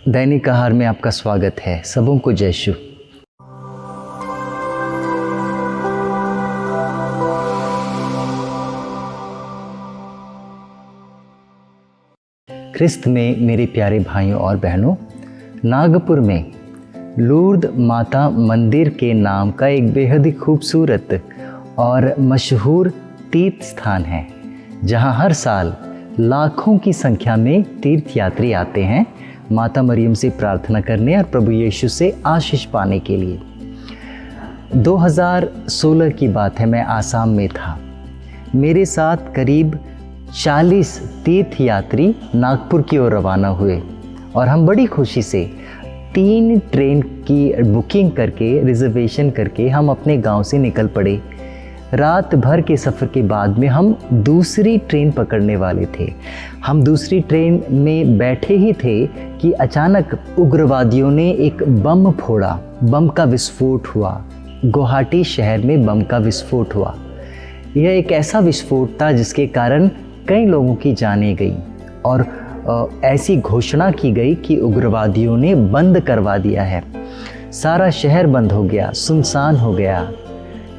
दैनिक आहार में आपका स्वागत है। सबों को जय यीशु। ख्रिस्त में मेरे प्यारे भाइयों और बहनों, नागपुर में लूर्द माता मंदिर के नाम का एक बेहद ही खूबसूरत और मशहूर तीर्थ स्थान है, जहां हर साल लाखों की संख्या में तीर्थयात्री आते हैं माता मरियम से प्रार्थना करने और प्रभु यीशु से आशीष पाने के लिए। 2016 की बात है, मैं आसाम में था। मेरे साथ करीब 40 तीर्थयात्री नागपुर की ओर रवाना हुए और हम बड़ी खुशी से 3 ट्रेन की बुकिंग करके, रिजर्वेशन करके हम अपने गांव से निकल पड़े। रात भर के सफ़र के बाद में हम दूसरी ट्रेन पकड़ने वाले थे। हम दूसरी ट्रेन में बैठे ही थे कि अचानक उग्रवादियों ने एक बम फोड़ा। बम का विस्फोट हुआ। गुवाहाटी शहर में बम का विस्फोट हुआ। यह एक ऐसा विस्फोट था जिसके कारण कई लोगों की जानें गई और ऐसी घोषणा की गई कि उग्रवादियों ने बंद करवा दिया है। सारा शहर बंद हो गया, सुनसान हो गया,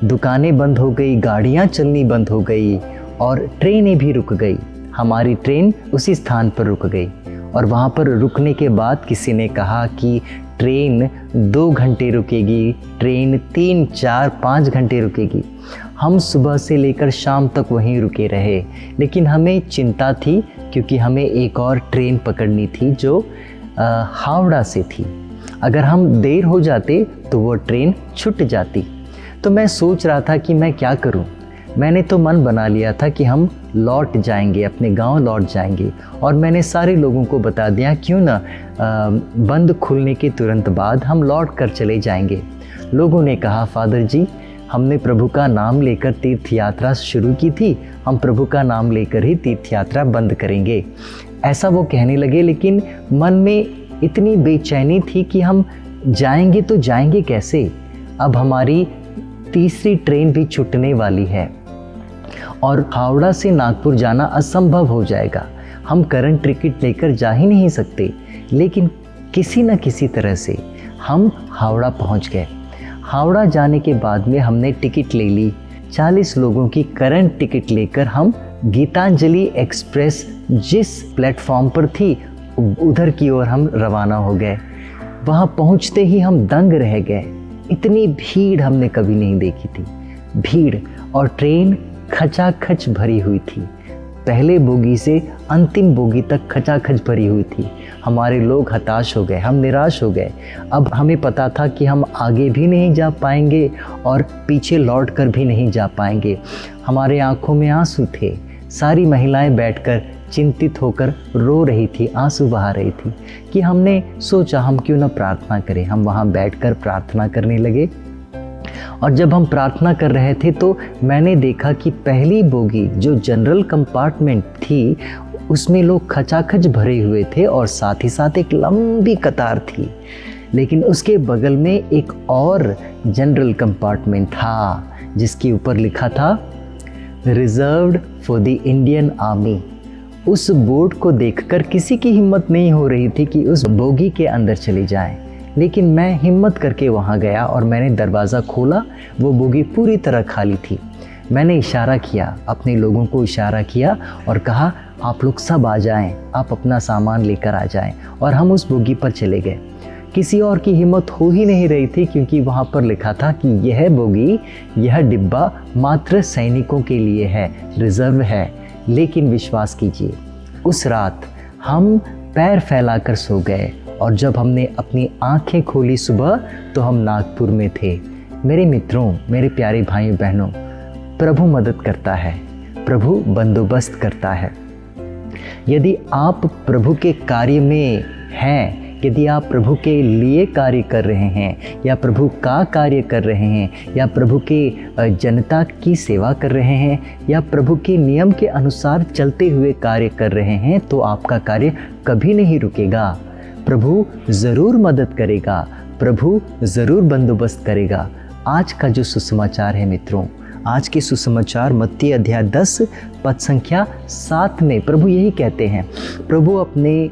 दुकानें बंद हो गई, गाड़ियां चलनी बंद हो गई और ट्रेनें भी रुक गई। हमारी ट्रेन उसी स्थान पर रुक गई और वहाँ पर रुकने के बाद किसी ने कहा कि ट्रेन 2 घंटे रुकेगी, ट्रेन 3, 4, 5 घंटे रुकेगी। हम सुबह से लेकर शाम तक वहीं रुके रहे, लेकिन हमें चिंता थी क्योंकि हमें एक और ट्रेन पकड़नी थी जो हावड़ा से थी। अगर हम देर हो जाते तो वो ट्रेन छूट जाती। तो मैं सोच रहा था कि मैं क्या करूं। मैंने तो मन बना लिया था कि हम लौट जाएंगे, अपने गांव लौट जाएंगे और मैंने सारे लोगों को बता दिया क्यों ना बंद खुलने के तुरंत बाद हम लौट कर चले जाएंगे। लोगों ने कहा, फादर जी, हमने प्रभु का नाम लेकर तीर्थ यात्रा शुरू की थी, हम प्रभु का नाम लेकर ही तीर्थ यात्रा बंद करेंगे, ऐसा वो कहने लगे। लेकिन मन में इतनी बेचैनी थी कि हम जाएंगे तो जाएंगे कैसे। अब हमारी तीसरी ट्रेन भी छूटने वाली है और हावड़ा से नागपुर जाना असंभव हो जाएगा। हम करंट टिकट लेकर जा ही नहीं सकते। लेकिन किसी न किसी तरह से हम हावड़ा पहुंच गए। हावड़ा जाने के बाद में हमने टिकट ले ली। 40 लोगों की करंट टिकट लेकर हम गीतांजलि एक्सप्रेस जिस प्लेटफॉर्म पर थी उधर की ओर हम रवाना हो गए। वहाँ पहुँचते ही हम दंग रह गए। इतनी भीड़ हमने कभी नहीं देखी थी। भीड़ और ट्रेन खचाखच भरी हुई थी। पहले बोगी से अंतिम बोगी तक खचाखच भरी हुई थी। हमारे लोग हताश हो गए, हम निराश हो गए। अब हमें पता था कि हम आगे भी नहीं जा पाएंगे और पीछे लौट कर भी नहीं जा पाएंगे। हमारे आंखों में आंसू थे। सारी महिलाएं बैठकर चिंतित होकर रो रही थी, आंसू बहा रही थी कि हमने सोचा हम क्यों ना प्रार्थना करें। हम वहाँ बैठकर प्रार्थना करने लगे और जब हम प्रार्थना कर रहे थे तो मैंने देखा कि पहली बोगी जो जनरल कंपार्टमेंट थी उसमें लोग खचाखच भरे हुए थे और साथ ही साथ एक लंबी कतार थी। लेकिन उसके बगल में एक और जनरल कंपार्टमेंट था जिसके ऊपर लिखा था reserved for the Indian army. उस बोर्ड को देखकर किसी की हिम्मत नहीं हो रही थी कि उस बोगी के अंदर चले जाएं। लेकिन मैं हिम्मत करके वहां गया और मैंने दरवाज़ा खोला। वो बोगी पूरी तरह खाली थी। मैंने इशारा किया, अपने लोगों को इशारा किया और कहा, आप लोग सब आ जाएं, आप अपना सामान लेकर आ जाएं। और हम उस बोगी पर चले गए। किसी और की हिम्मत हो ही नहीं रही थी क्योंकि वहाँ पर लिखा था कि यह बोगी, यह डिब्बा मात्र सैनिकों के लिए है, रिजर्व है। लेकिन विश्वास कीजिए, उस रात हम पैर फैलाकर सो गए और जब हमने अपनी आंखें खोली सुबह तो हम नागपुर में थे। मेरे मित्रों, मेरे प्यारे भाइयों बहनों, प्रभु मदद करता है, प्रभु बंदोबस्त करता है। यदि आप प्रभु के कार्य में हैं, यदि आप प्रभु के लिए कार्य कर रहे हैं या प्रभु का कार्य कर रहे हैं या प्रभु के जनता की सेवा कर रहे हैं या प्रभु के नियम के अनुसार चलते हुए कार्य कर रहे हैं, तो आपका कार्य कभी नहीं रुकेगा। प्रभु ज़रूर मदद करेगा, प्रभु ज़रूर बंदोबस्त करेगा। आज का जो सुसमाचार है मित्रों, आज के सुसमाचार मत्ती अध्याय 10 पद संख्या 7 में प्रभु यही कहते हैं। प्रभु अपने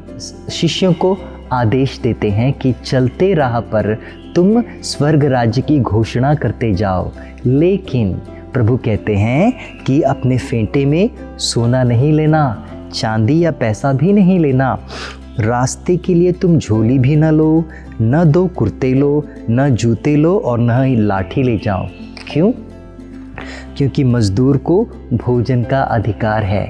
शिष्यों को आदेश देते हैं कि चलते राह पर तुम स्वर्ग राज्य की घोषणा करते जाओ, लेकिन प्रभु कहते हैं कि अपने फेंटे में सोना नहीं लेना, चांदी या पैसा भी नहीं लेना, रास्ते के लिए तुम झोली भी न लो, न 2 कुर्ते लो, न जूते लो और न ही लाठी ले जाओ। क्यों? क्योंकि मजदूर को भोजन का अधिकार है।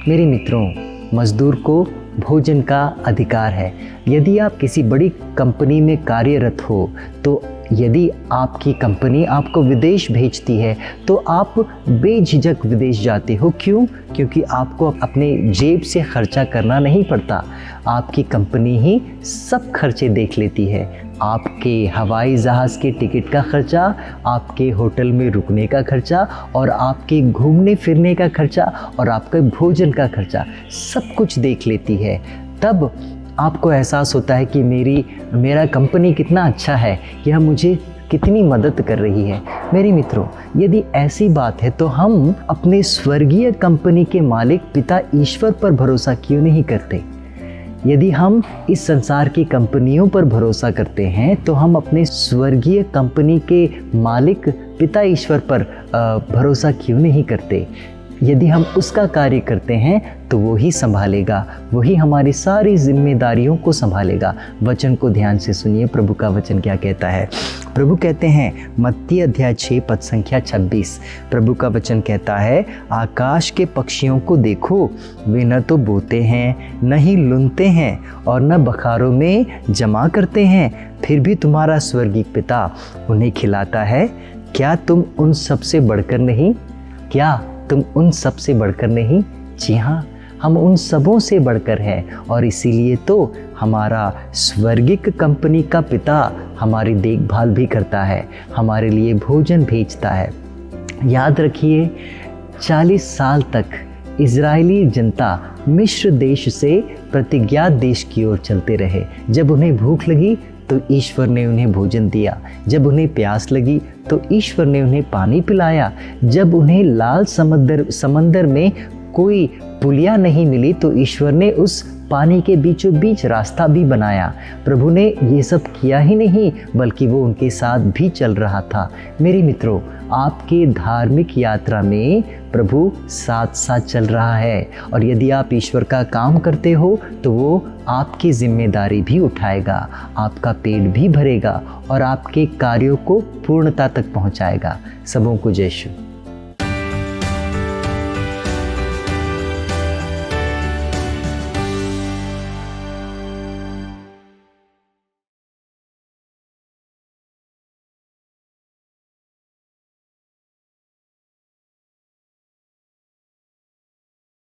मेरे मित्रों, मजदूर को भोजन का अधिकार है। यदि आप किसी बड़ी कंपनी में कार्यरत हो, तो यदि आपकी कंपनी आपको विदेश भेजती है तो आप बेझिझक विदेश जाते हो। क्यों? क्योंकि आपको अपने जेब से खर्चा करना नहीं पड़ता, आपकी कंपनी ही सब खर्चे देख लेती है। आपके हवाई जहाज़ के टिकट का खर्चा, आपके होटल में रुकने का खर्चा और आपके घूमने फिरने का खर्चा और आपके भोजन का खर्चा सब कुछ देख लेती है। तब आपको एहसास होता है कि मेरा कंपनी कितना अच्छा है, यह मुझे कितनी मदद कर रही है। मेरे मित्रों, यदि ऐसी बात है तो हम अपने स्वर्गीय कंपनी के मालिक पिता ईश्वर पर भरोसा क्यों नहीं करते? यदि हम इस संसार की कंपनियों पर भरोसा करते हैं तो हम अपने स्वर्गीय कंपनी के मालिक पिता ईश्वर पर भरोसा क्यों नहीं करते? यदि हम उसका कार्य करते हैं तो वो ही संभालेगा, वही हमारी सारी जिम्मेदारियों को संभालेगा। वचन को ध्यान से सुनिए, प्रभु का वचन क्या कहता है। प्रभु कहते हैं, मत्ती अध्याय 6 पद संख्या 26, प्रभु का वचन कहता है, आकाश के पक्षियों को देखो, वे न तो बोते हैं, न ही लुनते हैं और न बखारों में जमा करते हैं, फिर भी तुम्हारा स्वर्गीय पिता उन्हें खिलाता है। क्या तुम उन सब से बढ़कर नहीं? क्या तुम उन सब से बढ़कर नहीं? जी हाँ, हम उन सबों से बढ़कर हैं और इसीलिए तो हमारा स्वर्गिक कंपनी का पिता हमारी देखभाल भी करता है, हमारे लिए भोजन भेजता है। याद रखिए, 40 साल तक इजरायली जनता मिस्र देश से प्रतिज्ञात देश की ओर चलते रहे। जब उन्हें भूख लगी तो ईश्वर ने उन्हें भोजन दिया, जब उन्हें प्यास लगी तो ईश्वर ने उन्हें पानी पिलाया, जब उन्हें लाल समंदर में कोई पुलिया नहीं मिली तो ईश्वर ने उस पानी के बीचों बीच रास्ता भी बनाया। प्रभु ने ये सब किया ही नहीं बल्कि वो उनके साथ भी चल रहा था। मेरे मित्रों, आपके धार्मिक यात्रा में प्रभु साथ साथ चल रहा है और यदि आप ईश्वर का काम करते हो तो वो आपकी जिम्मेदारी भी उठाएगा, आपका पेट भी भरेगा और आपके कार्यों को पूर्णता तक पहुंचाएगा। सबों को जय यीशु।